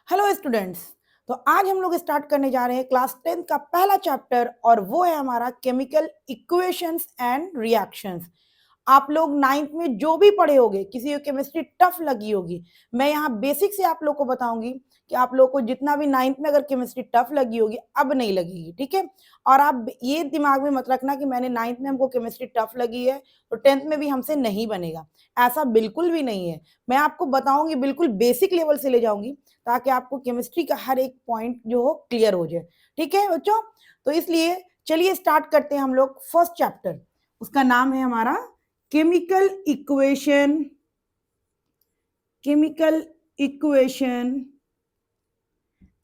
Hello students. तो आज हम लोग स्टार्ट करने जा रहे हैं क्लास 10 का पहला चैप्टर और वो है हमारा केमिकल इक्वेशंस एंड रिएक्शंस। आप लोग नाइन्थ में जो भी पढ़े होंगे, किसी को केमिस्ट्री टफ लगी होगी, मैं यहाँ बेसिक से आप लोग को बताऊंगी कि आप लोग को जितना भी नाइन्थ में अगर केमिस्ट्री टफ लगी होगी अब नहीं लगेगी, ठीक है। और आप ये दिमाग में मत रखना कि मैंने नाइन्थ में हमको केमिस्ट्री टफ लगी है तो टेंथ में भी हमसे नहीं बनेगा, ऐसा बिल्कुल भी नहीं है। मैं आपको बताऊंगी, बिल्कुल बेसिक लेवल से ले जाऊंगी ताकि आपको केमिस्ट्री का हर एक पॉइंट जो हो क्लियर हो जाए, ठीक है बच्चों। तो इसलिए चलिए स्टार्ट करते हैं हम लोग फर्स्ट चैप्टर। उसका नाम है हमारा chemical equation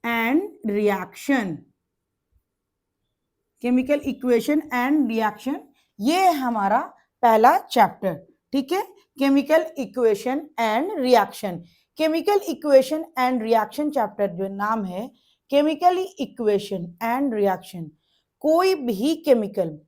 and reaction. Chemical equation and reaction, ये है हमारा पहला चैप्टर, ठीक है। Chemical equation and reaction, chemical equation and reaction chapter जो नाम है केमिकल इक्वेशन एंड रिएक्शन। कोई भी केमिकल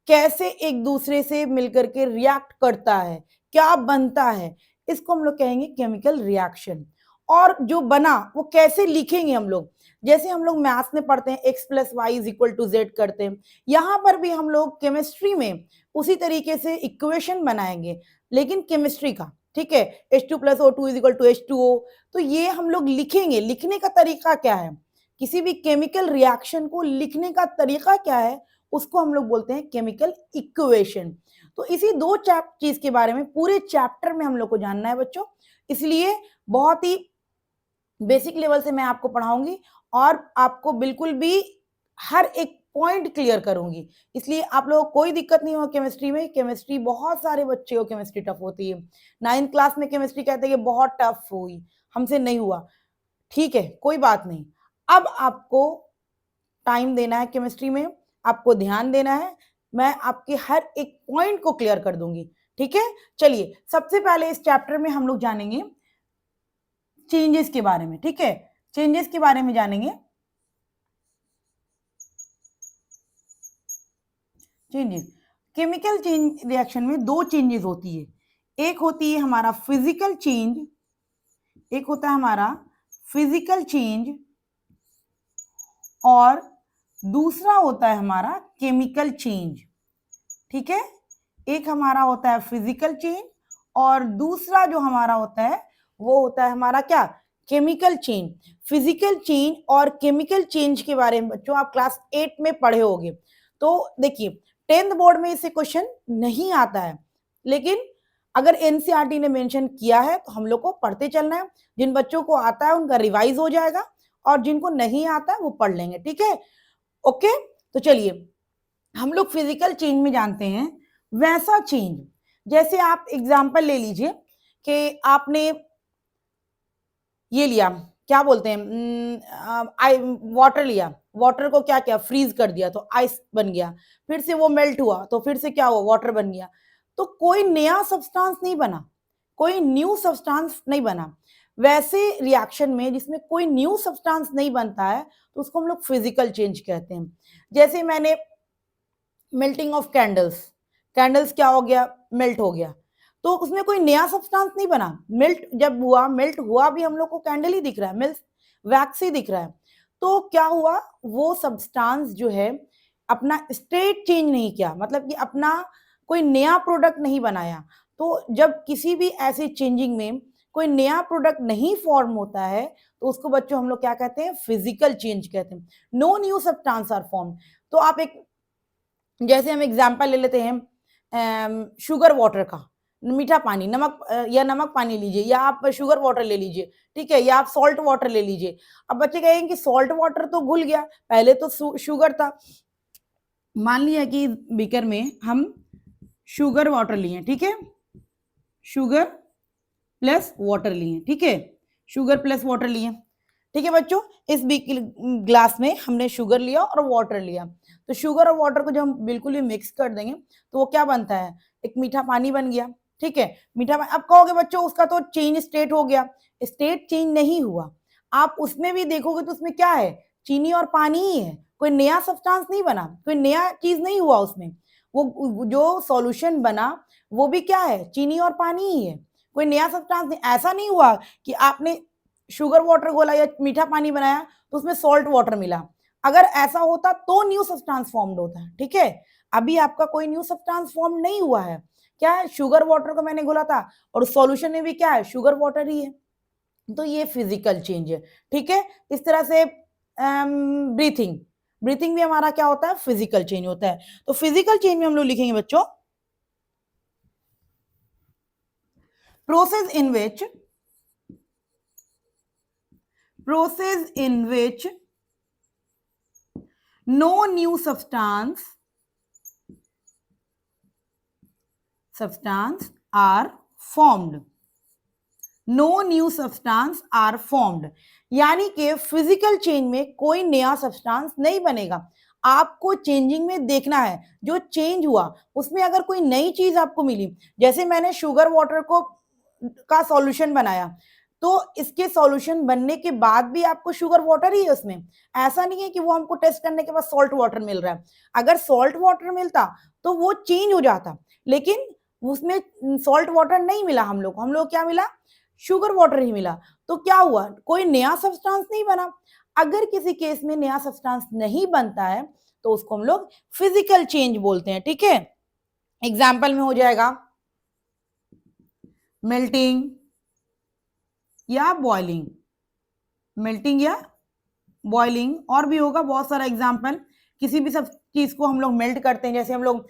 कैसे एक दूसरे से मिलकर के रिएक्ट करता है, क्या बनता है, इसको हम लोग कहेंगे केमिकल रिएक्शन। और जो बना वो कैसे लिखेंगे हम लोग, जैसे हम लोग मैथ्स में पढ़ते हैं x plus y is equal to z करते हैं, यहाँ पर भी हम लोग केमिस्ट्री में उसी तरीके से इक्वेशन बनाएंगे, लेकिन केमिस्ट्री का, ठीक है। H2 plus O2 is equal to H2O, तो ये हम लोग लिखेंगे। लिखने का तरीका क्या है, किसी भी केमिकल रिएक्शन को लिखने का तरीका क्या है, उसको हम लोग बोलते हैं केमिकल इक्वेशन। तो इसी दो चीज के बारे में पूरे चैप्टर में हम लोग को जानना है बच्चों, इसलिए बहुत ही बेसिक लेवल से मैं आपको पढ़ाऊंगी और आपको बिल्कुल भी हर एक पॉइंट क्लियर करूंगी, इसलिए आप लोगों को कोई दिक्कत नहीं हो केमिस्ट्री में। केमिस्ट्री बहुत सारे बच्चे को केमिस्ट्री टफ होती है, 9th क्लास में केमिस्ट्री कहते हैं कि बहुत टफ हुई, हमसे नहीं हुआ, ठीक है, कोई बात नहीं। अब आपको टाइम देना है केमिस्ट्री में, आपको ध्यान देना है, मैं आपके हर एक पॉइंट को क्लियर कर दूंगी, ठीक है। चलिए सबसे पहले इस चैप्टर में हम लोग जानेंगे चेंजेस के बारे में, ठीक है। चेंजेस के बारे में जानेंगे। चेंजेस, केमिकल चेंज रिएक्शन में दो चेंजेस होती है, एक होती है हमारा फिजिकल चेंज, एक होता है हमारा फिजिकल चेंज और दूसरा होता है हमारा केमिकल चेंज, ठीक है। एक हमारा होता है फिजिकल चेंज और दूसरा जो हमारा होता है वो होता है हमारा क्या, केमिकल चेंज। फिजिकल चेंज और केमिकल चेंज के बारे में बच्चों आप क्लास 8 में पढ़े होंगे। तो देखिए 10th बोर्ड में इसे क्वेश्चन नहीं आता है, लेकिन अगर एनसीईआरटी ने मेंशन किया है तो हम लोग को पढ़ते चलना है। जिन बच्चों को आता है उनका रिवाइज हो जाएगा और जिनको नहीं आता है वो पढ़ लेंगे, ठीक है, ओके। तो चलिए हम लोग फिजिकल चेंज में जानते हैं वैसा चेंज, जैसे आप एग्जांपल ले लीजिए कि आपने ये लिया, क्या बोलते हैं, वाटर लिया, वाटर को क्या किया, फ्रीज कर दिया तो आइस बन गया, फिर से वो मेल्ट हुआ तो फिर से क्या हुआ, वाटर बन गया। तो कोई नया सब्सटेंस नहीं बना, कोई न्यू सब्सटेंस नहीं बना। वैसे रिएक्शन में जिसमें कोई न्यू सब्सटेंस नहीं बनता है तो उसको हम लोग फिजिकल चेंज कहते हैं। जैसे मैंने मेल्टिंग ऑफ कैंडल्स, कैंडल्स क्या हो गया, मेल्ट हो गया, तो उसमें कोई नया सब्सटेंस नहीं बना। मेल्ट जब हुआ, मेल्ट हुआ भी हम लोग को कैंडल ही दिख रहा है, मिल्क वैक्स ही दिख रहा है, तो क्या हुआ, वो सब्सटेंस जो है अपना स्टेट चेंज नहीं किया, मतलब कि अपना कोई नया प्रोडक्ट नहीं बनाया। तो जब किसी भी ऐसी चेंजिंग में कोई नया प्रोडक्ट नहीं फॉर्म होता है तो उसको बच्चों हम लोग क्या कहते हैं, फिजिकल चेंज कहते हैं। No new substance are form. तो आप एक, जैसे हम एग्जाम्पल ले लेते हैं शुगर वाटर का, मीठा पानी, नमक या नमक पानी लीजिए या आप शुगर वाटर ले लीजिए, ठीक है, या आप सॉल्ट वाटर ले लीजिए। अब बच्चे कहेंगे कि सॉल्ट वाटर तो घुल गया, पहले तो शुगर था। मान लिया कि बीकर में हम शुगर वाटर लिए, ठीक है, शुगर प्लस वाटर लिए, ठीक है, शुगर प्लस वाटर लिए, ठीक है बच्चों। इस ग्लास में हमने शुगर लिया और वाटर लिया, तो शुगर और वाटर को जब हम बिल्कुल ही मिक्स कर देंगे तो वो क्या बनता है, एक मीठा पानी बन गया, ठीक है, मीठा पानी। अब कहोगे बच्चों उसका तो चेंज स्टेट हो गया, स्टेट चेंज नहीं हुआ। आप उसमें भी देखोगे तो उसमें क्या है, चीनी और पानी ही है, कोई नया सब्सटेंस नहीं बना, कोई नया चीज नहीं हुआ उसमें। वो जो सॉल्यूशन बना वो भी क्या है, चीनी और पानी ही है, कोई नया सब्सटेंस नहीं। ऐसा नहीं हुआ कि आपने शुगर वाटर घोला या मीठा पानी बनाया तो उसमें सॉल्ट वाटर मिला, अगर ऐसा होता तो न्यू सब्सटेंस फॉर्म्ड होता है, ठीक है। अभी आपका कोई न्यू सब्सटेंस फॉर्म नहीं हुआ है, क्या है, शुगर वाटर को मैंने घोला था और सॉल्यूशन में भी क्या है, शुगर वाटर ही है, तो ये फिजिकल चेंज है, ठीक है। इस तरह से ब्रीथिंग, ब्रीथिंग भी हमारा क्या होता है, फिजिकल चेंज होता है। तो फिजिकल चेंज में हम लोग लिखेंगे बच्चों, process in which no new substance are formed, no new substance are formed, यानी कि फिजिकल चेंज में कोई नया सब्सटेंस नहीं बनेगा। आपको चेंजिंग में देखना है, जो चेंज हुआ उसमें अगर कोई नई चीज आपको मिली, जैसे मैंने शुगर वाटर को का सॉल्यूशन बनाया, तो इसके सॉल्यूशन बनने के बाद भी आपको शुगर वाटर ही है उसमें, ऐसा नहीं है कि वो हमको टेस्ट करने के बाद सॉल्ट वाटर मिल रहा है। अगर सॉल्ट वाटर मिलता तो वो चेंज हो जाता, लेकिन उसमें सॉल्ट वाटर नहीं मिला, हम लोग क्या मिला, शुगर वाटर ही मिला। तो क्या हुआ, कोई नया सब्सटेंस नहीं बना। अगर किसी केस में नया सब्सटेंस नहीं बनता है तो उसको हम लोग फिजिकल चेंज बोलते हैं, ठीक है। एग्जाम्पल में हो जाएगा मेल्टिंग या बॉइलिंग, मेल्टिंग या बॉइलिंग, और भी होगा बहुत सारा एग्जाम्पल। किसी भी सब चीज को हम लोग मेल्ट करते हैं, जैसे हम लोग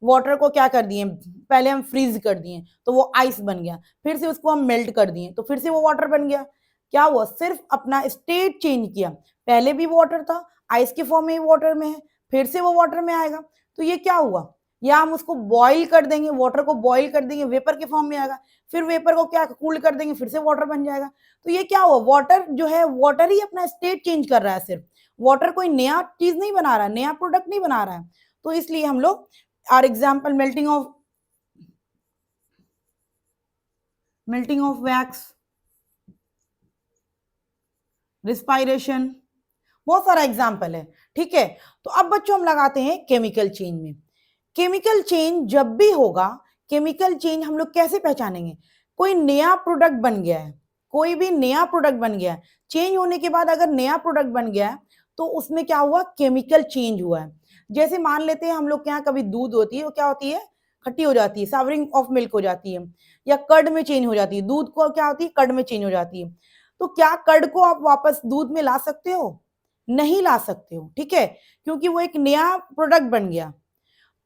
वाटर को क्या कर दिए, पहले हम फ्रीज कर दिए तो वो आइस बन गया, फिर से उसको हम मेल्ट कर दिए तो फिर से वो वाटर बन गया। क्या हुआ, सिर्फ अपना स्टेट चेंज किया, पहले भी वाटर था, आइस के फॉर्म में ही वाटर में है, फिर से वो वाटर में आएगा। तो ये क्या हुआ, या हम उसको बॉईल कर देंगे, वाटर को बॉईल कर देंगे, वेपर के फॉर्म में आएगा, फिर वेपर को क्या कूल कर देंगे, फिर से वाटर बन जाएगा। तो ये क्या हुआ, वाटर जो है वाटर ही अपना स्टेट चेंज कर रहा है, सिर्फ वाटर कोई नया चीज नहीं बना रहा है, नया प्रोडक्ट नहीं बना रहा है। तो इसलिए हम लोग are example melting of wax, respiration, बहुत सारा एग्जाम्पल है, ठीक है। तो अब बच्चों हम लगाते हैं केमिकल चेंज में। केमिकल चेंज जब भी होगा, केमिकल चेंज हम लोग कैसे पहचानेंगे, कोई नया प्रोडक्ट बन गया है, कोई भी नया प्रोडक्ट बन गया है, चेंज होने के बाद अगर नया प्रोडक्ट बन गया है तो उसमें क्या हुआ, केमिकल चेंज हुआ है। जैसे मान लेते हैं हम लोग के यहाँ कभी दूध होती है, वो क्या होती है, खट्टी हो जाती है, सावरिंग ऑफ मिल्क हो जाती है, या कर्ड में चेंज हो जाती है, दूध को क्या होती है, कर्ड में चेंज हो जाती है। तो क्या कर्ड को आप वापस दूध में ला सकते हो, नहीं ला सकते हो, ठीक है, क्योंकि वो एक नया प्रोडक्ट बन गया।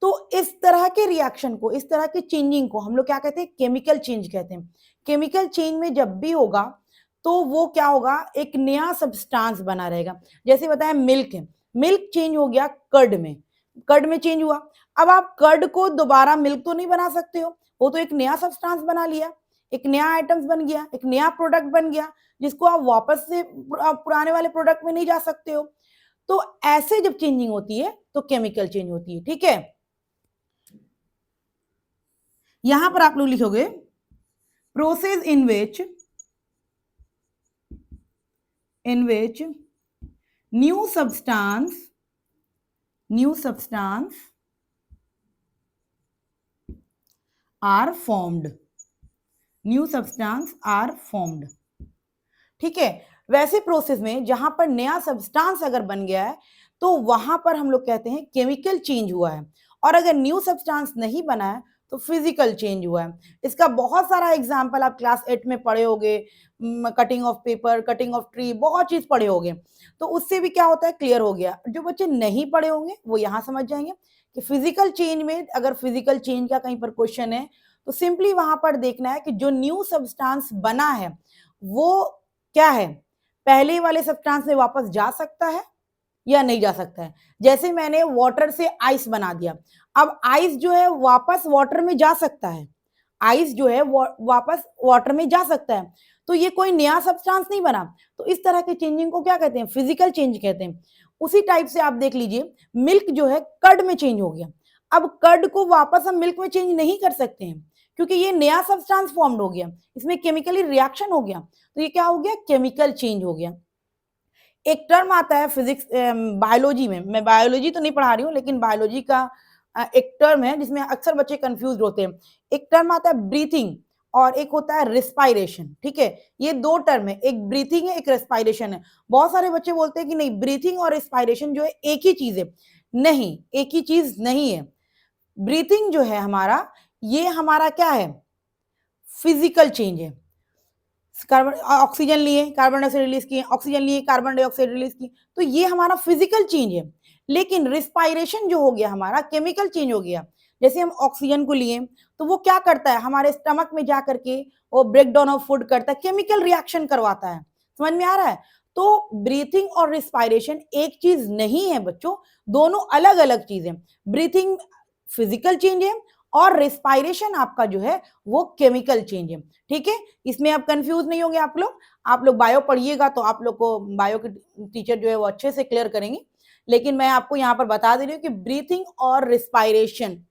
तो इस तरह के रिएक्शन को, इस तरह की चेंजिंग को हम लोग क्या कहते हैं, केमिकल चेंज कहते हैं। केमिकल चेंज में जब भी होगा तो वो क्या होगा, एक नया सब्सटेंस बना रहेगा। जैसे बताया मिल्क है, मिल्क चेंज हो गया कर्ड में, कर्ड में चेंज हुआ, अब आप कर्ड को दोबारा मिल्क तो नहीं बना सकते हो, वो तो एक नया सब्सटेंस बना लिया, एक नया आइटम्स बन गया, एक नया प्रोडक्ट बन गया, जिसको आप वापस से पुराने वाले प्रोडक्ट में नहीं जा सकते हो। तो ऐसे जब चेंजिंग होती है तो केमिकल चेंज होती है, ठीक है। यहां पर आप लोग लिखोगे process in which new substance are formed, new substance are formed, ठीक है। वैसे प्रोसेस में जहां पर नया सब्सटेंस अगर बन गया है तो वहां पर हम लोग कहते हैं केमिकल चेंज हुआ है, और अगर न्यू सब्सटेंस नहीं बना है तो फिजिकल चेंज हुआ है। इसका बहुत सारा एग्जाम्पल आप क्लास 8 में पढ़े होंगे, cutting of paper, cutting of tree, बहुत चीज पढ़े होंगे, तो उससे भी क्या होता है, क्लियर हो गया। जो बच्चे नहीं पढ़े होंगे वो यहाँ समझ जाएंगे कि फिजिकल चेंज में अगर फिजिकल चेंज का कहीं पर क्वेश्चन है तो सिंपली वहां पर देखना है कि जो न्यू सब्सटेंस बना है वो क्या है, पहले वाले सब्सटेंस में वापस जा सकता है या नहीं जा सकता है। जैसे मैंने वाटर से आइस बना दिया, अब आइस जो है वापस वाटर में जा सकता है, आइस जो है वापस वाटर में जा सकता है, तो ये कोई नया सब्सटेंस नहीं बना। तो इस तरह के चेंजिंग को क्या कहते हैं, फिजिकल चेंज कहते हैं। उसी टाइप से आप देख लीजिए, मिल्क जो है कर्ड में चेंज हो गया, अब कर्ड को वापस हम मिल्क में चेंज नहीं कर सकते हैं क्योंकि ये नया सब्सटेंस फॉर्म्ड हो गया, इसमें केमिकली रिएक्शन हो गया, तो ये क्या हो गया, केमिकल चेंज हो गया। एक टर्म आता है फिजिक्स बायोलॉजी में, मैं बायोलॉजी तो नहीं पढ़ा रही हूँ लेकिन बायोलॉजी का एक टर्म है जिसमें अक्सर बच्चे कंफ्यूज होते हैं। एक टर्म आता है ब्रीथिंग, और एक होता है रिस्पायरेशन, ठीक है। ये दो टर्म है, एक ब्रीथिंग है, एक रेस्पायरेशन है। बहुत सारे बच्चे बोलते हैं कि नहीं, ब्रीथिंग और रेस्पायरेशन जो है एक ही चीज है। नहीं, एक ही चीज नहीं है। ब्रीथिंग जो है हमारा, ये हमारा क्या है, फिजिकल चेंज है। कार्बन ऑक्सीजन लिए, कार्बन डाइऑक्साइड रिलीज किए, ऑक्सीजन लिए, कार्बन डाइऑक्साइड रिलीज की, तो ये हमारा फिजिकल चेंज है। लेकिन रिस्पायरेशन जो हो गया हमारा, केमिकल चेंज हो गया। जैसे हम ऑक्सीजन को लिए तो वो क्या करता है, हमारे स्टमक में जा करके वो ब्रेक डाउन ऑफ फूड करता है, केमिकल रिएक्शन करवाता है। समझ में आ रहा है? तो ब्रीथिंग और रिस्पायरेशन एक चीज नहीं है बच्चों, दोनों अलग अलग चीजें। ब्रीथिंग फिजिकल चेंज है और रिस्पायरेशन आपका जो है वो केमिकल चेंज है, ठीक है। इसमें आप कंफ्यूज नहीं होंगे आप लोग बायो पढ़िएगा तो आप लोग को बायो के टीचर जो है वो अच्छे से क्लियर करेंगे। लेकिन मैं आपको यहाँ पर बता दे रही हूँ कि ब्रीथिंग और रिस्पायरेशन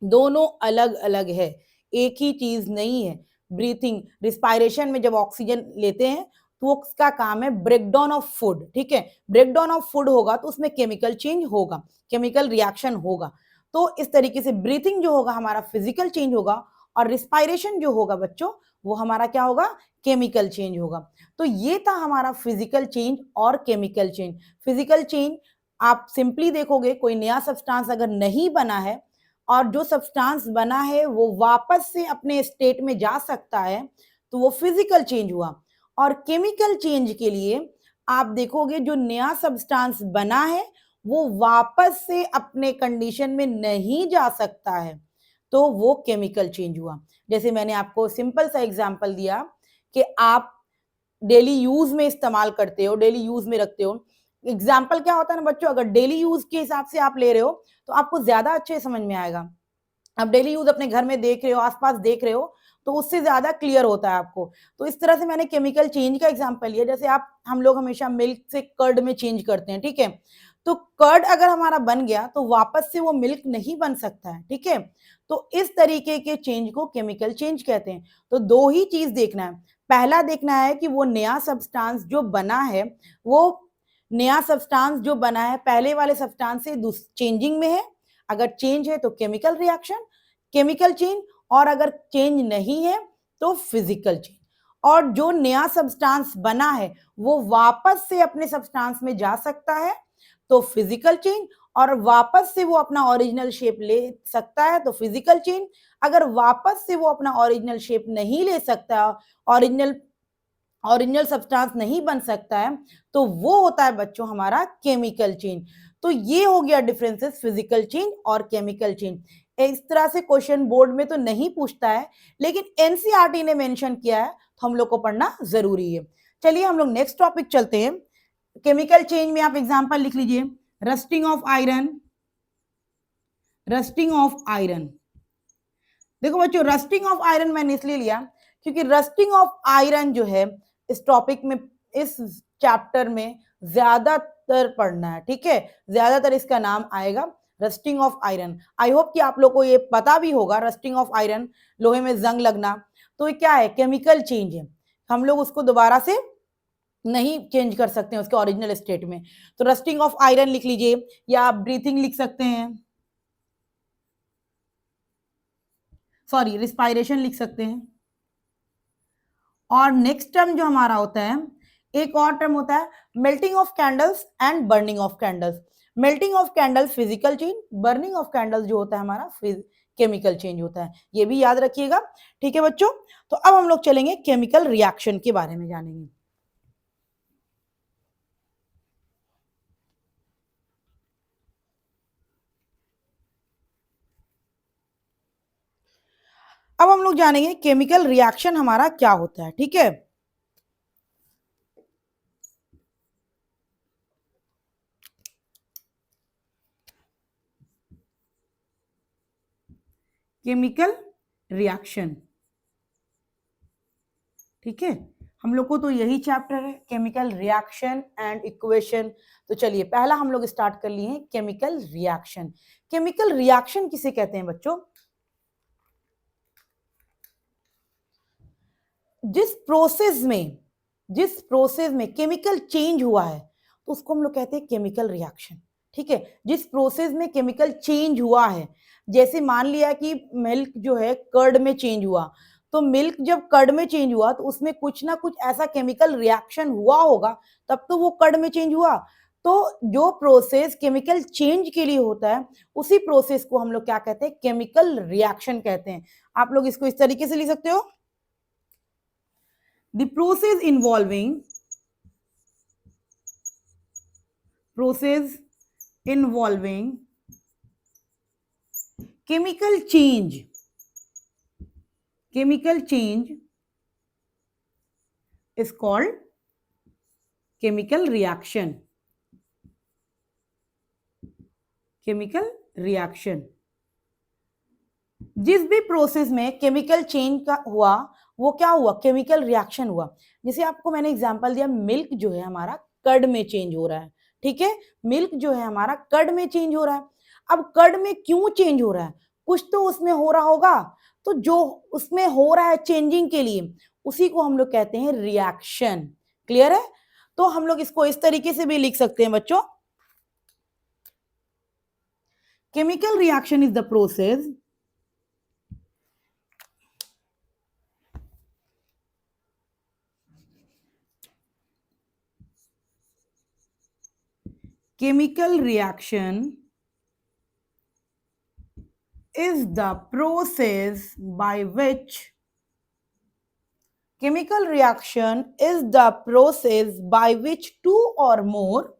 दोनों अलग अलग है, एक ही चीज नहीं है। ब्रीथिंग, रिस्पायरेशन में जब ऑक्सीजन लेते हैं तो उसका काम है ब्रेकडाउन ऑफ फूड, ठीक है। ब्रेकडाउन ऑफ फूड होगा तो उसमें केमिकल चेंज होगा, केमिकल रिएक्शन होगा। तो इस तरीके से ब्रीथिंग जो होगा हमारा फिजिकल चेंज होगा, और रिस्पायरेशन जो होगा बच्चों वो हमारा क्या होगा, केमिकल चेंज होगा। तो ये था हमारा फिजिकल चेंज और केमिकल चेंज। फिजिकल चेंज आप सिंपली देखोगे, कोई नया सब्सटेंस अगर नहीं बना है और जो सब्सटेंस बना है वो वापस से अपने स्टेट में जा सकता है तो वो फिजिकल चेंज हुआ। और केमिकल चेंज के लिए आप देखोगे जो नया सब्सटेंस बना है वो वापस से अपने कंडीशन में नहीं जा सकता है, तो वो केमिकल चेंज हुआ। जैसे मैंने आपको सिंपल सा एग्जांपल दिया कि आप डेली यूज में इस्तेमाल करते हो, डेली यूज में रखते हो। एग्जाम्पल क्या होता है ना बच्चों, अगर डेली यूज के हिसाब से आप ले रहे हो तो आपको ज्यादा अच्छे समझ में आएगा। आप डेली यूज अपने घर में देख रहे हो, आसपास देख रहे हो, तो उससे ज्यादा क्लियर होता है आपको। तो इस तरह से मैंने केमिकल चेंज का एग्जांपल लिया। जैसे हम लोग हमेशा मिल्क से कर्ड में चेंज करते हैं, ठीक है। तो कर्ड अगर हमारा बन गया तो वापस से वो मिल्क नहीं बन सकता है, ठीक है। तो इस तरीके के चेंज को केमिकल चेंज कहते हैं। तो दो ही चीज देखना है, पहला देखना है कि वो नया सब्सटेंस जो बना है, वो नया सब्सटेंस जो बना है पहले वाले सब्सटेंस से चेंजिंग में है। अगर चेंज है तो केमिकल रिएक्शन, केमिकल चेंज, और अगर चेंज नहीं है तो फिजिकल चेंज। और जो नया सब्सटेंस बना है वो वापस से अपने सब्सटेंस में जा सकता है तो फिजिकल चेंज, और वापस से वो अपना ओरिजिनल शेप ले सकता है तो फिजिकल चेंज। अगर वापस से वो अपना ओरिजिनल शेप नहीं ले सकता, ओरिजिनल सब्सटेंस नहीं बन सकता है, तो वो होता है बच्चों हमारा केमिकल चेंज। तो ये हो गया डिफरेंसेस फिजिकल चेंज और केमिकल चेंज। इस तरह से क्वेश्चन बोर्ड में तो नहीं पूछता है, लेकिन एनसीईआरटी ने मेंशन किया है तो हम लोग को पढ़ना जरूरी है। चलिए हम लोग नेक्स्ट टॉपिक चलते हैं। केमिकल चेंज में आप एग्जांपल लिख लीजिए, rusting of iron, rusting of iron. देखो बच्चों, रस्टिंग ऑफ आयरन मैंने इसलिए लिया क्योंकि रस्टिंग ऑफ आयरन जो है इस टॉपिक में, इस चैप्टर में ज्यादातर पढ़ना है, ठीक है। ज्यादातर इसका नाम आएगा rusting of iron. I hope कि आप लोग को ये पता भी होगा, रस्टिंग ऑफ आयरन, लोहे में जंग लगना, तो ये क्या है, केमिकल चेंज है। हम लोग उसको दोबारा से नहीं चेंज कर सकते हैं उसके ओरिजिनल स्टेट में। तो रस्टिंग ऑफ आयरन लिख लीजिए, या आप ब्रीथिंग लिख सकते हैं, सॉरी रिस्पायरेशन लिख सकते हैं। और नेक्स्ट टर्म जो हमारा होता है, एक और टर्म होता है melting of candles and burning of candles. Melting of candles physical change, burning of candles जो होता है हमारा केमिकल चेंज होता है। ये भी याद रखिएगा, ठीक है बच्चों। तो अब हम लोग चलेंगे केमिकल रिएक्शन के बारे में जानेंगे। अब हम लोग जानेंगे केमिकल रिएक्शन हमारा क्या होता है, ठीक है। केमिकल रिएक्शन, ठीक है। हम लोग को तो यही चैप्टर है, केमिकल रिएक्शन एंड इक्वेशन। तो चलिए पहला हम लोग स्टार्ट कर लिए हैं केमिकल रिएक्शन। केमिकल रिएक्शन किसे कहते हैं बच्चों, जिस प्रोसेस में केमिकल चेंज हुआ है तो उसको हम लोग कहते हैं केमिकल रिएक्शन, ठीक है। जिस प्रोसेस में केमिकल चेंज हुआ है, जैसे मान लिया कि मिल्क जो है कर्ड में चेंज हुआ, तो मिल्क जब कर्ड में चेंज हुआ तो उसमें कुछ ना कुछ ऐसा केमिकल रिएक्शन हुआ होगा, तब तो वो कर्ड में चेंज हुआ। तो जो प्रोसेस केमिकल चेंज के लिए होता है उसी प्रोसेस को हम लोग क्या कहते हैं, केमिकल रिएक्शन कहते हैं। आप लोग इसको इस तरीके से लिख सकते हो, the process involving chemical change is called chemical reaction. जिस भी प्रोसेस में केमिकल चेंज का हुआ वो क्या हुआ, केमिकल रिएक्शन हुआ। जैसे आपको मैंने एग्जांपल दिया, मिल्क जो है हमारा कर्ड में चेंज हो रहा है, ठीक है, मिल्क जो है हमारा कर्ड में चेंज हो रहा है। अब कर्ड में क्यों चेंज हो रहा है, कुछ तो उसमें हो रहा होगा, तो जो उसमें हो रहा है चेंजिंग के लिए उसी को हम लोग कहते हैं रिएक्शन। क्लियर है? तो हम लोग इसको इस तरीके से भी लिख सकते हैं बच्चों, chemical reaction is the process chemical reaction is the process by which chemical reaction is the process by which two or more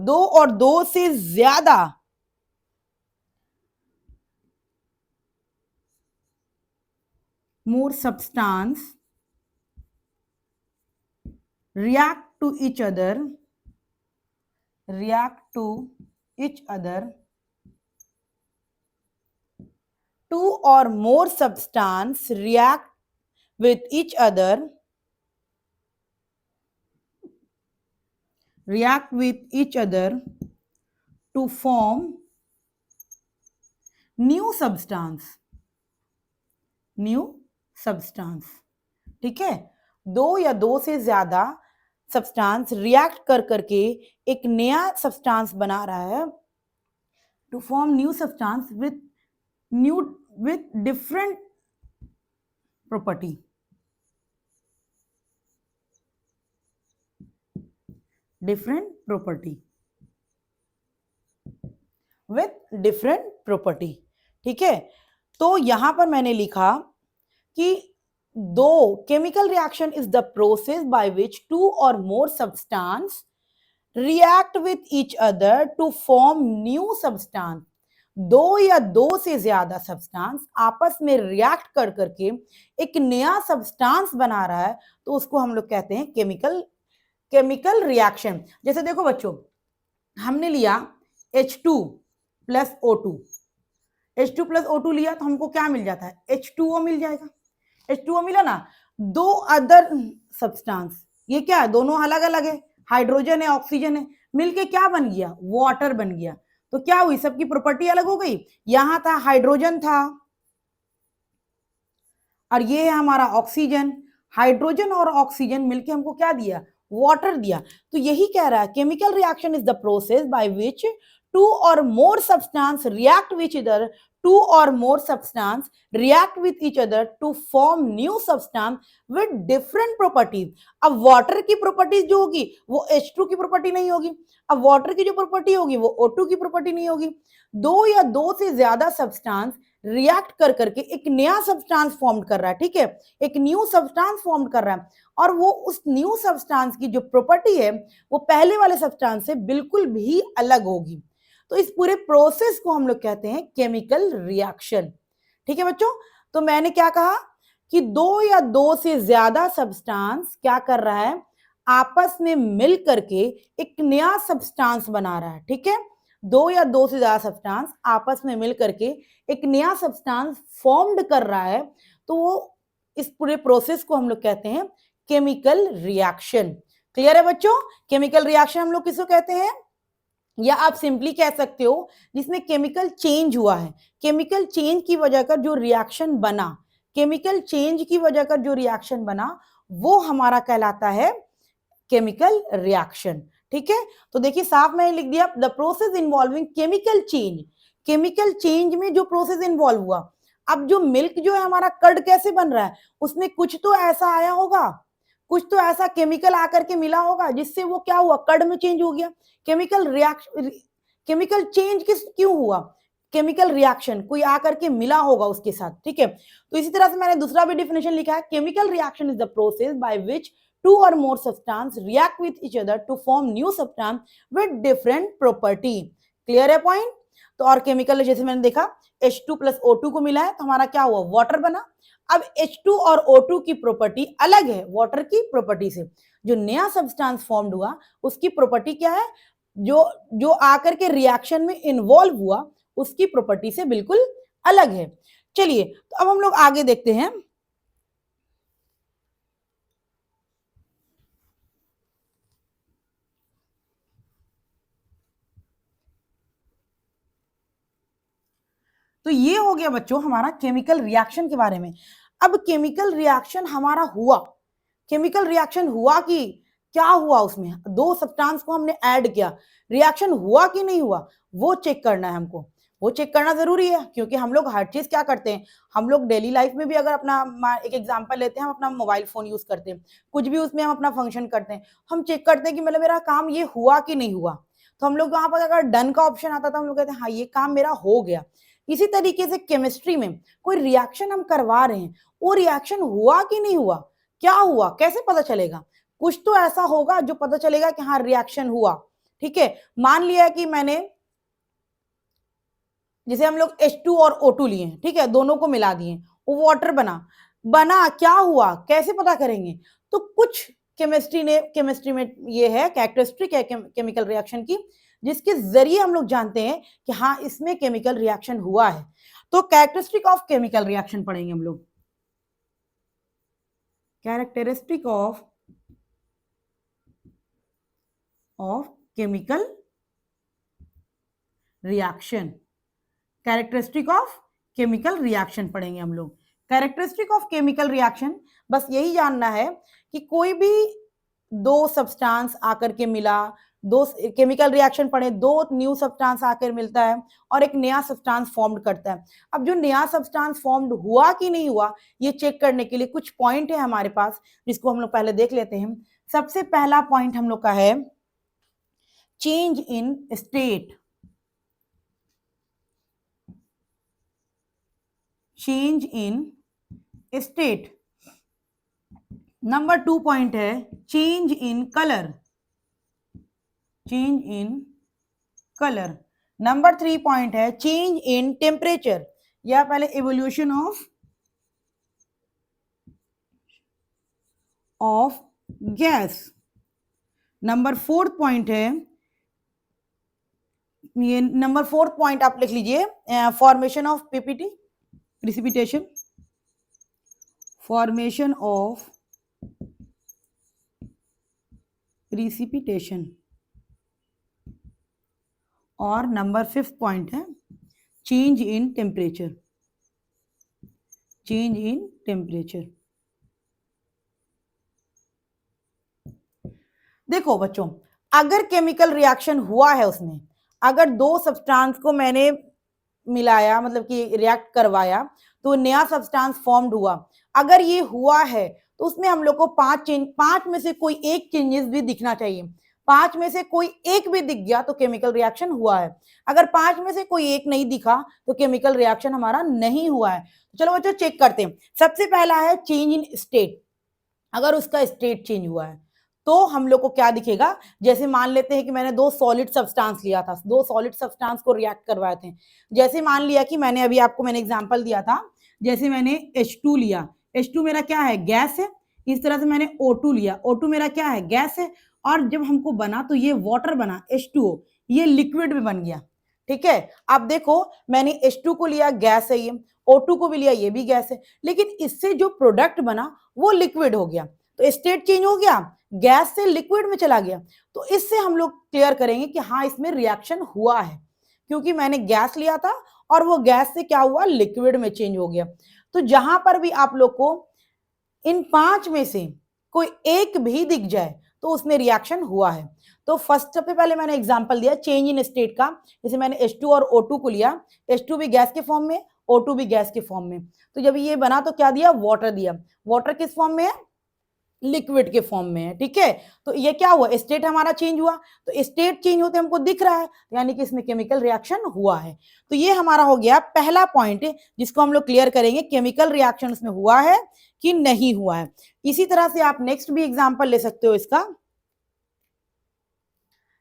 दो और दो से ज्यादा more substance react to each other two or more substance react with each other to form new substance। ठीक है, दो या दो से ज्यादा सब्सटेंस रिएक्ट कर करके एक नया सब्सटेंस बना रहा है, to form new substance with different property, ठीक है। तो यहां पर मैंने लिखा कि दो, chemical reaction is the process by which two or more substance react with each other to form new substance. दो या दो से ज्यादा सब्सटेंस आपस में रिएक्ट कर करके एक नया सब्सटेंस बना रहा है, तो उसको हम लोग कहते हैं केमिकल रिएक्शन। जैसे देखो बच्चों, हमने लिया H2 plus O2, H2 plus O2 लिया तो हमको क्या मिल जाता है, H2O मिल जाएगा। H2O मिला ना, दो अदर सब्सटेंस, ये क्या है, दोनों अलग अलग है, हाइड्रोजन है ऑक्सीजन है, मिलके क्या बन गया, वाटर बन गया। तो क्या हुई, सबकी प्रॉपर्टी अलग हो गई। यहां था हाइड्रोजन था और ये है हमारा ऑक्सीजन, हाइड्रोजन और ऑक्सीजन मिलके हमको क्या दिया, वाटर दिया। तो यही कह रहा है, chemical reaction is the process by which two or more substance react with each other to form new substance with different properties। अब वाटर की प्रॉपर्टीज जो होगी वो H2 की प्रॉपर्टी नहीं होगी, अब वाटर की जो प्रॉपर्टी होगी वो O2 की प्रॉपर्टी नहीं होगी। दो या दो से ज्यादा सब्सटेंस रिएक्ट कर करके एक नया सब्सटेंस फॉर्म कर रहा है, ठीक है, एक न्यू सब्सटेंस फॉर्म कर रहा है, और वो उस न्यू सब्सटेंस की जो प्रॉपर्टी है वो पहले वाले सब्सटेंस से बिल्कुल भी अलग होगी। तो इस पूरे प्रोसेस को हम लोग कहते हैं केमिकल रिएक्शन। ठीक है बच्चों, तो मैंने क्या कहा कि दो या दो से ज्यादा सब्सटेंस क्या कर रहा है, आपस में मिल करके एक नया सब्सटेंस बना रहा है। ठीक है, दो या दो से ज्यादा सब्सटेंस आपस में मिल करके एक नया सब्सटेंस फॉर्म्ड कर रहा है, तो वो इस पूरे प्रोसेस को हम लोग कहते हैं केमिकल रिएक्शन। क्लियर है बच्चों? केमिकल रिएक्शन हम लोग किसको कहते हैं, या आप सिंपली कह सकते हो जिसमें केमिकल चेंज हुआ है, केमिकल चेंज की वजह का जो रिएक्शन बना, केमिकल चेंज की वजह का जो रिएक्शन बना वो हमारा कहलाता है केमिकल रिएक्शन। ठीक है, तो देखिए साफ मैंने लिख दिया the process involving chemical change. Chemical change में जो प्रोसेस इन्वॉल्व हुआ, अब जो मिल्क जो है हमारा कर्ड कैसे बन रहा है, उसमें कुछ तो ऐसा आया होगा, कुछ तो ऐसा केमिकल आकर के मिला होगा जिससे वो क्या हुआ, कर्ड में चेंज हो गया। केमिकल रिएक्शन, केमिकल चेंज किस क्यों हुआ, केमिकल रिएक्शन कोई आकर के मिला होगा उसके साथ। ठीक है, तो इसी तरह से मैंने दूसरा भी डेफिनेशन लिखा है, chemical reaction is the process by which two or more substance react with each other to form new substance with different property। Clear है पॉइंट। तो और केमिकल जैसे मैंने देखा H2 प्लस O2 को मिला है तो हमारा क्या हुआ, वाटर बना। अब H2 और O2 की प्रॉपर्टी अलग है वाटर की प्रॉपर्टी से। जो नया सब्सटेंस फॉर्म्ड हुआ उसकी प्रॉपर्टी क्या है, जो जो आकर के रिएक्शन में इन्वॉल्व हुआ उसकी प्रॉपर्टी से बिल्कुल अलग है। चलिए तो अब हम लोग आगे देखते हैं। तो ये हो गया बच्चों हमारा केमिकल रिएक्शन के बारे में। अब केमिकल रिएक्शन हमारा हुआ, केमिकल रिएक्शन हुआ कि क्या हुआ, उसमें दो सब्सटेंस को हमने ऐड किया, रिएक्शन हुआ कि नहीं हुआ वो चेक करना है हमको। वो चेक करना जरूरी है क्योंकि हम लोग हर चीज क्या करते हैं, हम लोग डेली लाइफ में भी अगर अपना एक एग्जांपल लेते हैं, हम अपना मोबाइल फोन यूज करते हैं, कुछ भी उसमें हम अपना फंक्शन करते हैं, हम चेक करते हैं कि मतलब मेरा काम ये हुआ कि नहीं हुआ। तो हम लोग वहां पर अगर डन का ऑप्शन आता था हम लोग कहते हैं हाँ ये काम मेरा हो गया। इसी तरीके से केमिस्ट्री में कोई रिएक्शन हम करवा रहे हैं, वो रिएक्शन हुआ कि नहीं हुआ, क्या हुआ, कैसे पता चलेगा, कुछ तो ऐसा होगा जो पता चलेगा कि हाँ रिएक्शन हुआ। ठीक है, मान लिया कि मैंने जैसे हम लोग H2 और O2 लिए, ठीक है, दोनों को मिला दिए, वो वाटर बना, बना क्या हुआ कैसे पता करेंगे। तो कुछ केमिस्ट्री में ये है कैरेक्टरिस्टिक है केमिकल रिएक्शन की, जिसके जरिए हम लोग जानते हैं कि हाँ इसमें केमिकल रिएक्शन हुआ है। तो कैरेक्टरिस्टिक ऑफ केमिकल रिएक्शन पढ़ेंगे हम लोग, characteristic of chemical reaction, characteristic of chemical reaction पढ़ेंगे हम लोग। कैरेक्टरिस्टिक ऑफ केमिकल रिएक्शन बस यही जानना है कि कोई भी दो सब्सटेंस आकर के मिला, दो केमिकल रिएक्शन पढ़े, दो न्यू सब्सटेंस आकर मिलता है और एक नया सब्सटेंस फॉर्म्ड करता है। अब जो नया सब्सटेंस फॉर्म्ड हुआ कि नहीं हुआ ये चेक करने के लिए कुछ पॉइंट है हमारे पास, जिसको हम लोग पहले देख लेते हैं। सबसे पहला पॉइंट हम लोग का है change in state, change in state. Number 2 point है change in colour, change in colour. Number 3 point है चेंज इन टेम्परेचर, या पहले evolution of gas. Number 4 point है, ये नंबर 4 पॉइंट आप लिख लीजिए, formation of PPT, precipitation, formation of precipitation. और नंबर 5 पॉइंट है change in temperature, change in temperature. देखो बच्चों, अगर केमिकल रिएक्शन हुआ है उसमें, अगर दो सब्सटेंस को मैंने मिलाया मतलब कि रिएक्ट करवाया तो नया सब्सटेंस फॉर्म्ड हुआ, अगर ये हुआ है तो उसमें हम लोग को पांच में से कोई एक चेंजेस भी दिखना चाहिए। पांच में से कोई एक भी दिख गया तो केमिकल रिएक्शन हुआ है, अगर पांच में से कोई एक नहीं दिखा तो केमिकल रिएक्शन हमारा नहीं हुआ है। चलो बच्चों चेक करते हैं। सबसे पहला है चेंज इन स्टेट, अगर उसका स्टेट चेंज हुआ है तो हम लोग को क्या दिखेगा, जैसे मान लेते हैं कि मैंने दो सॉलिड सब्सटेंस लिया था, दो सॉलिड सब्सटेंस को रिएक्ट करवाए थे। जैसे मान लिया कि मैंने अभी आपको मैंने एग्जांपल दिया था, जैसे मैंने H2 लिया, H2 मेरा क्या है गैस है, इस तरह से मैंने O2 लिया, O2 मेरा क्या है गैस है, और जब हमको बना तो ये वाटर बना H2O, ये लिक्विड में बन गया। ठीक है, अब देखो मैंने H2 को लिया गैस है, ये O2 को भी लिया ये भी गैस है, लेकिन इससे जो प्रोडक्ट बना वो लिक्विड हो गया, तो स्टेट चेंज हो गया, गैस से लिक्विड में चला गया। तो इससे हम लोग क्लियर करेंगे कि हाँ इसमें रिएक्शन हुआ है, क्योंकि मैंने गैस लिया था और वो गैस से क्या हुआ लिक्विड में चेंज हो गया। तो जहां पर भी आप लोग को इन पांच में से कोई एक भी दिख जाए तो उसमें रिएक्शन हुआ है। तो फर्स्ट सबसे पहले मैंने एग्जांपल दिया चेंज इन स्टेट का, जैसे मैंने H2 और O2 को लिया, H2 भी गैस के फॉर्म में, O2 भी गैस के फॉर्म में। तो जब ये बना तो क्या दिया, वाटर दिया। वाटर किस फॉर्म में है, लिक्विड के फॉर्म में है, ठीक है। तो ये क्या हुआ, स्टेट हमारा चेंज हुआ, तो स्टेट चेंज होते हमको दिख रहा है, यानी कि इसमें केमिकल रिएक्शन हुआ है। तो ये हमारा हो गया पहला पॉइंट, जिसको हम लोग क्लियर करेंगे, केमिकल रिएक्शन उसमें हुआ है कि नहीं हुआ है। इसी तरह से आप नेक्स्ट भी एग्जांपल ले सकते हो इसका।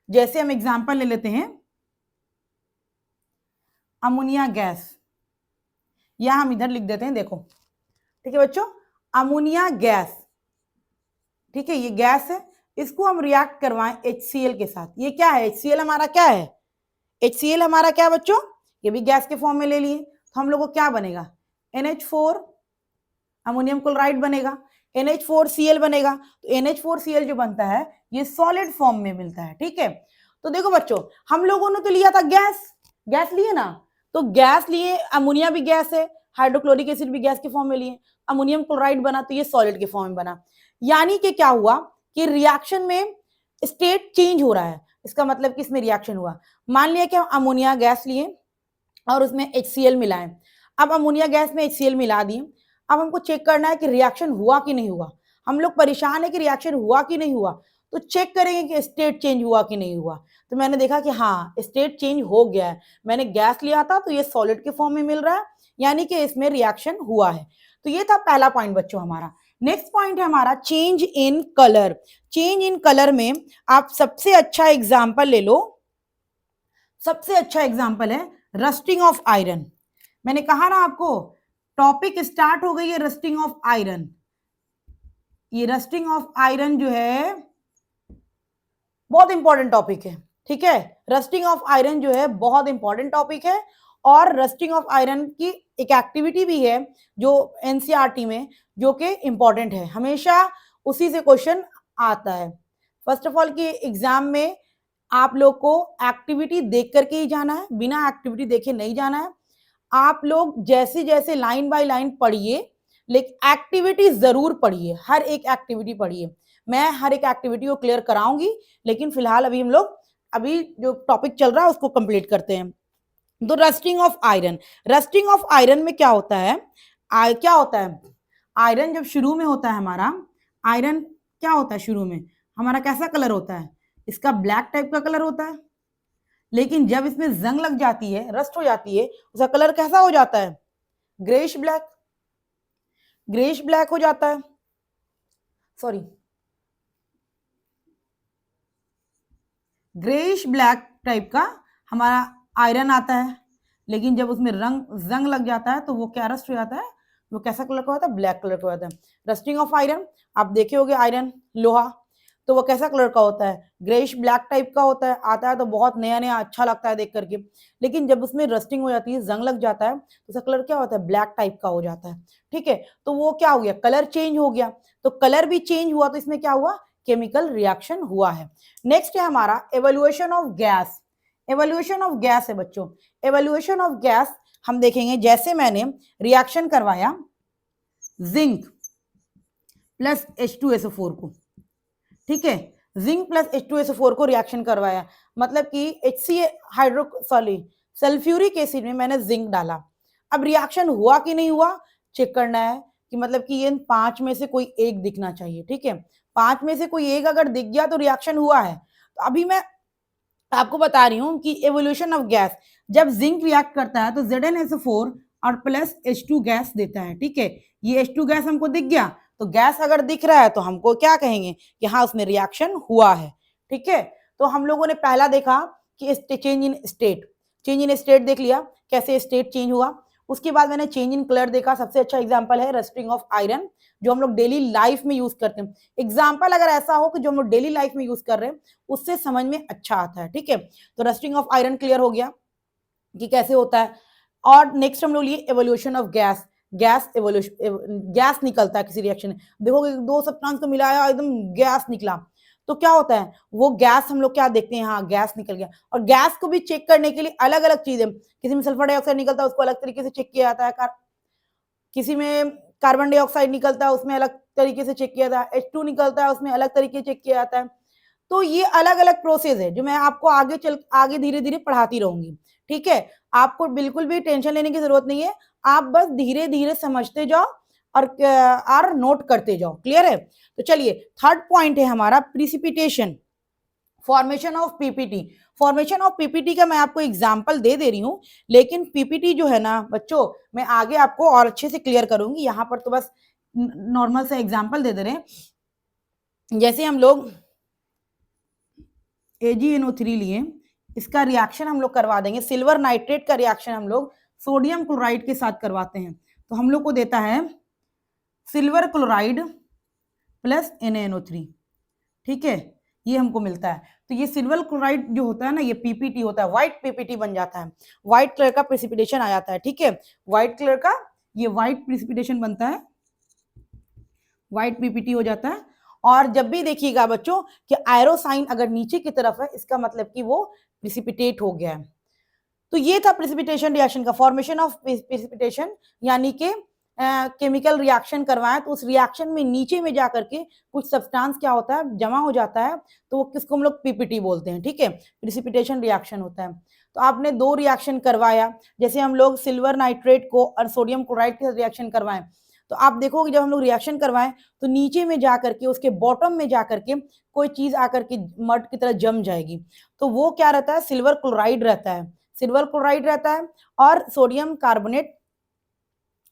जैसे हम एग्जांपल ले लेते हैं अमोनिया गैस, या हम इधर लिख देते हैं, देखो ठीक है बच्चों, अमोनिया गैस, ठीक है, ये गैस है, इसको हम रिएक्ट करवाएं HCl के साथ। ये क्या है, HCl हमारा क्या है, HCl हमारा क्या है बच्चों, ये भी गैस के फॉर्म में ले लिए, तो हम लोग को क्या बनेगा, NH4 अमोनियम क्लोराइड बनेगा, NH4Cl बनेगा। तो NH4Cl जो बनता है ये सॉलिड फॉर्म में मिलता है, ठीक है। तो देखो बच्चों, हम लोगों ने तो लिया था गैस, गैस लिए ना, तो गैस लिए, अमोनिया भी गैस है, हाइड्रोक्लोरिक एसिड भी गैस के फॉर्म में लिए, अमोनियम क्लोराइड बना तो ये सॉलिड के फॉर्म में बना। यानी कि क्या हुआ कि रिएक्शन में स्टेट चेंज हो रहा है, इसका मतलब कि इसमें रिएक्शन हुआ। मान लिया कि हम अमोनिया गैस लिए और उसमें HCl मिलाएं, अब अमोनिया गैस में HCl मिला दिए, अब हमको चेक करना है कि रिएक्शन हुआ कि नहीं हुआ। हम लोग परेशान है कि रिएक्शन हुआ कि नहीं हुआ, तो चेक करेंगे कि स्टेट चेंज हुआ कि नहीं हुआ। तो मैंने देखा कि हाँ स्टेट चेंज हो गया है, मैंने गैस लिया था तो ये सॉलिड के फॉर्म में मिल रहा है, यानी कि इसमें रिएक्शन हुआ है। तो ये था पहला पॉइंट बच्चों हमारा। नेक्स्ट पॉइंट है हमारा change in colour. Change in colour में आप सबसे अच्छा एग्जाम्पल ले लो, सबसे अच्छा एग्जाम्पल है रस्टिंग ऑफ आयरन। मैंने कहा ना आपको, टॉपिक स्टार्ट हो गई है रस्टिंग ऑफ आयरन। ये रस्टिंग ऑफ आयरन जो है बहुत इंपॉर्टेंट टॉपिक है, ठीक है। रस्टिंग ऑफ आयरन जो है बहुत इंपॉर्टेंट टॉपिक है, और रस्टिंग ऑफ आयरन की एक एक्टिविटी भी है जो एनसीईआरटी में, जो कि इंपॉर्टेंट है, हमेशा उसी से क्वेश्चन आता है। फर्स्ट ऑफ ऑल कि एग्जाम में आप लोग को एक्टिविटी देख करके ही जाना है, बिना एक्टिविटी देखे नहीं जाना है। आप लोग जैसे जैसे लाइन बाय लाइन पढ़िए, लेकिन एक्टिविटी जरूर पढ़िए, हर एक एक्टिविटी पढ़िए। मैं हर एक एक्टिविटी को क्लियर कराऊंगी, लेकिन फिलहाल अभी हम लोग अभी जो टॉपिक चल रहा है उसको कंप्लीट करते हैं। तो rusting of iron, rusting of iron में क्या होता है, क्या होता है, आयरन जब शुरू में होता है हमारा, आयरन क्या होता है शुरू में हमारा, कैसा कलर होता है, इसका ब्लैक टाइप का कलर होता है। लेकिन जब इसमें जंग लग जाती है, रस्ट हो जाती है, उसका कलर कैसा हो जाता है, ग्रेइश ब्लैक, ग्रेइश ब्लैक हो जाता है, सॉरी ग्रेइश ब्लैक टाइप का हमारा आयरन आता है। लेकिन जब उसमें जंग लग जाता है तो वो क्या रस्ट हो जाता है, वो कैसा कलर का होता है, ब्लैक कलर का होता है। रस्टिंग ऑफ आयरन आप देखे होगे, आयरन लोहा, तो वो कैसा कलर का होता है, ग्रेइश ब्लैक टाइप का होता है, आता है तो बहुत नया नया अच्छा लगता है देख करके। लेकिन जब उसमें रस्टिंग हो जाती है, जंग लग जाता है, तो उसका कलर क्या होता है, ब्लैक टाइप का हो जाता है, ठीक है। तो वो क्या हो गया, कलर चेंज हो गया। तो कलर भी चेंज हुआ तो इसमें क्या हुआ, केमिकल रिएक्शन हुआ है। नेक्स्ट है हमारा evolution of gas. Evolution of gas है बच्चों, एवोल्यूशन ऑफ गैस हम देखेंगे। जैसे मैंने रिएक्शन करवाया जिंक प्लस H2SO4 को, ठीक है, जिंक प्लस H2SO4 को रिएक्शन करवाया, मतलब कि सल्फ्यूरिक एसिड में मैंने जिंक डाला। अब रिएक्शन हुआ कि नहीं हुआ चेक करना है, कि मतलब कि ये 5 में से कोई एक दिखना चाहिए, ठीक है। 5 में से कोई एक अगर दिख गया तो रिएक्शन हुआ है। तो अभी मैं आपको बता रही हूं कि एवोल्यूशन ऑफ गैस, जब जिंक रिएक्ट करता है तो ZnSO4 और प्लस H2 गैस देता है, ठीक है। ये H2 गैस हमको दिख गया, तो गैस अगर दिख रहा है तो हमको क्या कहेंगे कि हाँ उसमें रिएक्शन हुआ है, ठीक है। तो हम लोगों ने पहला देखा कि change in state, change in state देख लिया कैसे स्टेट चेंज हुआ। उसके बाद मैंने चेंज इन कलर देखा, सबसे अच्छा एग्जांपल है रस्टिंग ऑफ आयरन, जो हम लोग डेली लाइफ में यूज करते हैं। एग्जाम्पल अगर ऐसा हो कि जो हम लोग डेली लाइफ में यूज कर रहे हैं उससे समझ में अच्छा आता है, ठीक है। तो रस्टिंग ऑफ आयरन क्लियर हो गया कि कैसे होता है। और नेक्स्ट हम लोग लिए evolution of gas, gas evolution, gas निकलता है किसी रिएक्शन में, देखोगे 2 सब्सटेंस को मिलाया एकदम गैस निकला, तो क्या होता है वो गैस हम लोग क्या देखते हैं, हाँ गैस निकल गया। और गैस को भी चेक करने के लिए अलग अलग चीजें, किसी में सल्फर डाइऑक्साइड निकलता है उसको अलग तरीके से चेक किया जाता है, किसी में कार्बन डाइऑक्साइड निकलता है उसमें अलग तरीके से चेक किया जाता है, H2 निकलता है उसमें अलग तरीके से चेक किया जाता है। तो ये अलग अलग प्रोसेस है जो मैं आपको आगे धीरे धीरे पढ़ाती रहूंगी, ठीक है। आपको बिल्कुल भी टेंशन लेने की जरूरत नहीं है, आप बस धीरे धीरे समझते जाओ और नोट करते जाओ, क्लियर है। तो चलिए थर्ड पॉइंट है हमारा precipitation, formation of PPT. Formation of PPT का मैं आपको एग्जांपल दे रही हूं, लेकिन पीपीटी जो है ना बच्चों, मैं आगे आपको और अच्छे से क्लियर करूंगी, यहां पर तो बस नॉर्मल सा एग्जांपल दे रहे हैं। जैसे हम लोग AgNO3 लिए, इसका रिएक्शन हम लोग करवा देंगे, सिल्वर नाइट्रेट का रिएक्शन हम लोग सोडियम क्लोराइड के साथ करवाते हैं, तो हम लोग को देता है सिल्वर क्लोराइड प्लस NaNO3, ठीक है, ये हमको मिलता है। तो ये सिल्वर क्लोराइड जो होता है ना, ये पीपीटी होता है, व्हाइट पीपीटी बन जाता है, व्हाइट कलर का प्रेसिपिटेशन आ जाता है, ठीक है, व्हाइट कलर का ये व्हाइट प्रेसिपिटेशन बनता है, व्हाइट पीपीटी हो जाता है। और जब भी देखिएगा बच्चों कि एरो साइन अगर नीचे की तरफ है, इसका मतलब कि वो प्रेसिपिटेट हो गया है। तो ये था प्रेसिपिटेशन रिएक्शन का, फॉर्मेशन ऑफ प्रेसिपिटेशन, यानी कि केमिकल रिएक्शन करवाएं तो उस रिएक्शन में नीचे में जाकर के कुछ सब्सटेंस क्या होता है, जमा हो जाता है, तो वो किसको हम लोग पीपीटी बोलते हैं, ठीक है, प्रेसिपिटेशन रिएक्शन होता है। तो आपने दो रिएक्शन करवाया, जैसे हम लोग सिल्वर नाइट्रेट को और सोडियम क्लोराइड के साथ रिएक्शन करवाएं, तो आप देखोगे जब हम लोग रिएक्शन करवाएं तो नीचे में जाकर के उसके बॉटम में जाकर के कोई चीज आकर के मड की तरह जम जाएगी, तो वो क्या रहता है, सिल्वर क्लोराइड रहता है, सिल्वर क्लोराइड रहता है, और सोडियम कार्बोनेट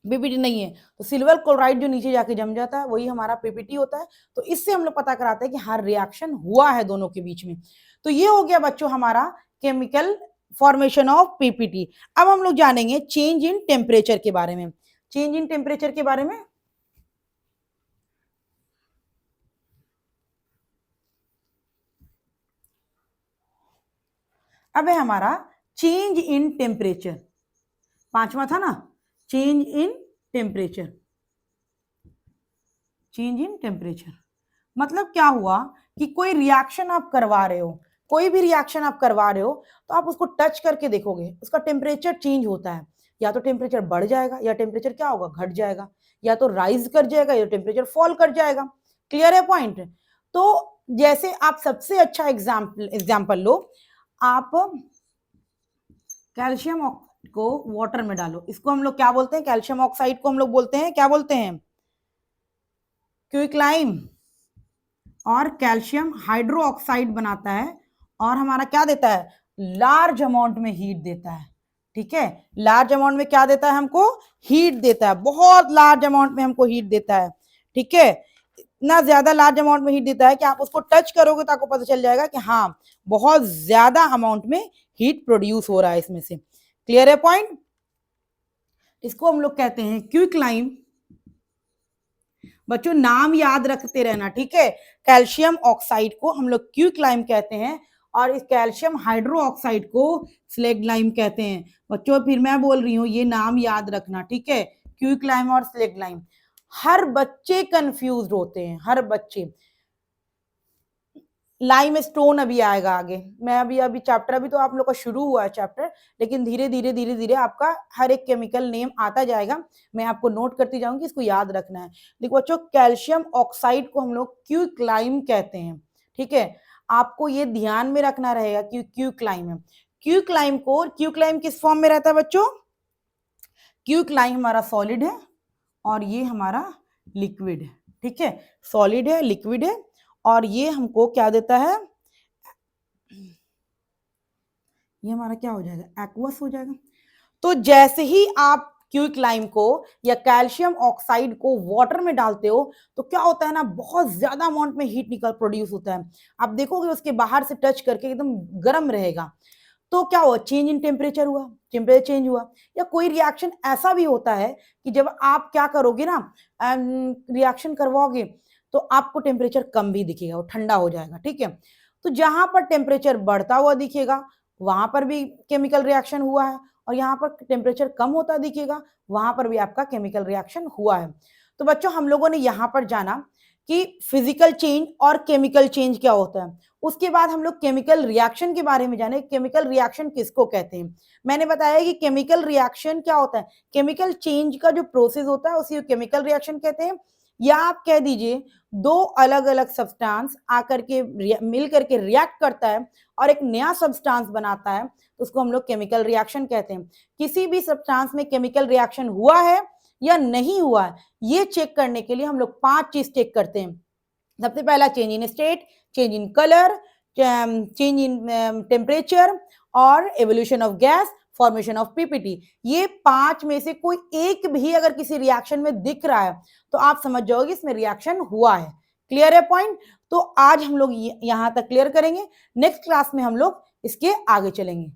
पीपीटी नहीं है, तो सिल्वर क्लोराइड जो नीचे जाके जम जाता है वही हमारा पीपीटी होता है। तो इससे हम लोग पता कराते हैं कि हर रिएक्शन हुआ है दोनों के बीच में। तो ये हो गया बच्चों हमारा केमिकल फॉर्मेशन ऑफ पीपीटी। अब हम लोग जानेंगे चेंज इन टेम्परेचर के बारे में, चेंज इन टेम्परेचर के बारे में। अब है हमारा चेंज इन टेम्परेचर, पांचवा था ना, change in temperature. Change in temperature मतलब क्या हुआ कि कोई रिएक्शन आप करवा रहे हो, कोई भी रिएक्शन आप करवा रहे हो, तो आप उसको टच करके देखोगे उसका टेम्परेचर चेंज होता है, या तो टेम्परेचर बढ़ जाएगा या टेम्परेचर क्या होगा, घट जाएगा, या तो राइज कर जाएगा या टेम्परेचर फॉल कर जाएगा। क्लियर है पॉइंट। तो जैसे आप सबसे अच्छा एग्जाम्पल लो, आप कैल्शियम को वाटर में डालो, इसको हम लोग क्या बोलते हैं, कैल्शियम ऑक्साइड को हम लोग बोलते हैं, क्या बोलते हैं, क्विकलाइम, और कैल्शियम हाइड्रो ऑक्साइड बनाता है, और हमारा क्या देता है, लार्ज अमाउंट में हीट देता है, ठीक है, लार्ज अमाउंट में क्या देता है हमको, हीट देता है, बहुत लार्ज अमाउंट में हमको हीट देता है, ठीक है, इतना ज्यादा लार्ज अमाउंट में हीट देता है कि आप उसको टच करोगे तो आपको पता चल जाएगा कि हाँ बहुत ज्यादा अमाउंट में हीट प्रोड्यूस हो रहा है इसमें से। क्लियर है पॉइंट। इसको हम लोग कहते हैं क्विकलाइम। बच्चों नाम याद रखते रहना, ठीक है, कैल्शियम ऑक्साइड को हम लोग क्विकलाइम कहते हैं, और इस कैल्शियम हाइड्रो ऑक्साइड को स्लेगलाइम कहते हैं। बच्चों फिर मैं बोल रही हूँ, ये नाम याद रखना, ठीक है, क्विकलाइम और स्लेगलाइम। हर बच्चे कंफ्यूज होते हैं, हर बच्चे। लाइम स्टोन अभी आएगा आगे, मैं अभी चैप्टर, अभी तो आप लोग का शुरू हुआ है चैप्टर, लेकिन धीरे धीरे आपका हर एक केमिकल नेम आता जाएगा, मैं आपको नोट करती जाऊंगी, इसको याद रखना है। देखो बच्चों, कैल्शियम ऑक्साइड को हम लोग क्विकलाइम कहते हैं, ठीक है, आपको ये ध्यान में रखना रहेगा कि क्विकलाइम है। क्विकलाइम किस फॉर्म में रहता है बच्चों, क्विकलाइम हमारा सॉलिड है और ये हमारा लिक्विड है, ठीक है, सॉलिड है, लिक्विड है, और ये हमको क्या देता है, ये हमारा क्या हो जाएगा, एक्वस हो जाएगा। तो जैसे ही आप क्विकलाइम को या कैल्शियम ऑक्साइड को वाटर में डालते हो तो क्या होता है ना, बहुत ज्यादा अमाउंट में हीट निकल प्रोड्यूस होता है, आप देखोगे उसके बाहर से टच करके एकदम गर्म रहेगा, तो क्या हुआ, चेंज इन टेम्परेचर हुआ, टेम्परेचर चेंज हुआ। या कोई रिएक्शन ऐसा भी होता है कि जब आप क्या करोगे ना, रिएक्शन करवाओगे तो आपको टेम्परेचर कम भी दिखेगा, वो ठंडा हो जाएगा, ठीक है। तो जहां पर टेम्परेचर बढ़ता हुआ दिखेगा वहां पर भी केमिकल रिएक्शन हुआ है, और यहाँ पर टेम्परेचर कम होता दिखेगा वहां पर भी आपका केमिकल रिएक्शन हुआ है। तो बच्चों हम लोगों ने यहाँ पर जाना कि फिजिकल चेंज और केमिकल चेंज क्या होता है, उसके बाद हम लोग केमिकल रिएक्शन के बारे में जाने, केमिकल रिएक्शन किसको कहते हैं। मैंने बताया कि केमिकल रिएक्शन क्या होता है, केमिकल चेंज का जो प्रोसेस होता है उसी को केमिकल रिएक्शन कहते हैं। या आप कह दीजिए दो अलग अलग सब्सटेंस आकर के मिल करके रिएक्ट करता है और एक नया सब्सटेंस बनाता है, तो उसको हम लोग केमिकल रिएक्शन कहते हैं। किसी भी सब्सटेंस में केमिकल रिएक्शन हुआ है या नहीं हुआ है, ये चेक करने के लिए हम लोग 5 चीज चेक करते हैं। सबसे पहला change in state, change in colour, change in temperature और evolution of gas, formation of PPT. ये 5 में से कोई एक भी अगर किसी रिएक्शन में दिख रहा है तो आप समझ जाओगे इसमें रिएक्शन हुआ है। क्लियर है पॉइंट? तो आज हम लोग यहां तक क्लियर करेंगे, नेक्स्ट क्लास में हम लोग इसके आगे चलेंगे।